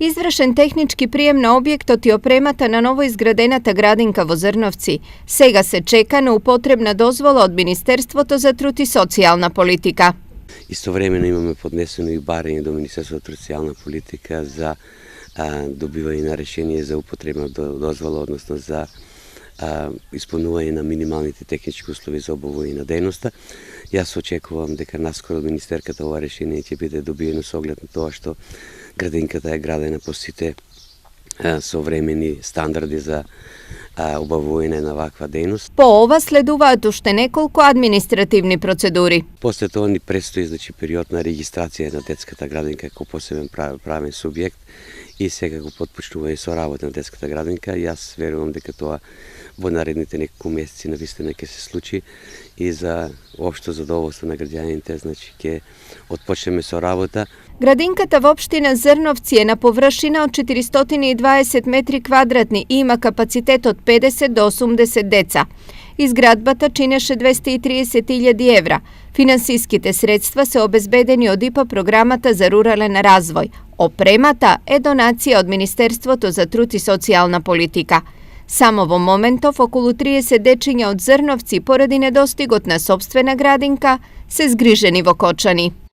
Извршен технички приjem на објектот и опремата на ново изградената градинка во Зрновци. Сега се чека на употребна дозвола од Министерството за труд и социјална политика. Истовремено имаме поднесено и барање до Министерството за социјална политика за добивање на решение за употребна дозвола, односно за исполнување на минималните технички услови за обавување на дејноста. Јас очекувам дека наскоро од министерката ова решение ќе биде добиено со оглед на тоа што градинката е градена по сите современи стандарди за обавување на ваква дејност. По ова следуваат уште неколку административни процедури. После тоа ни предстои период на регистрација на детската градинка како посебен правен субјект и секако потпочнување со работа на детската градинка. Јас верувам дека тоа во наредните неколку месеци навистина ќе се случи и за општо задоволство на граѓаните, ќе отпочнеме со работа. Градинката во општина Зрновци е на површина од 420 метри квадратни и има капацитет од 50 до 80 деца. Изградбата чинеше 230.000 евра. Финансиските средства се обезбедени од ИПА програмата за рурален развој. Опремата е донација од Министерството за труд и социјална политика. Само во моментов околу 30 дечиња од Зрновци поради недостигот на сопствена градинка се згрижени во Кочани.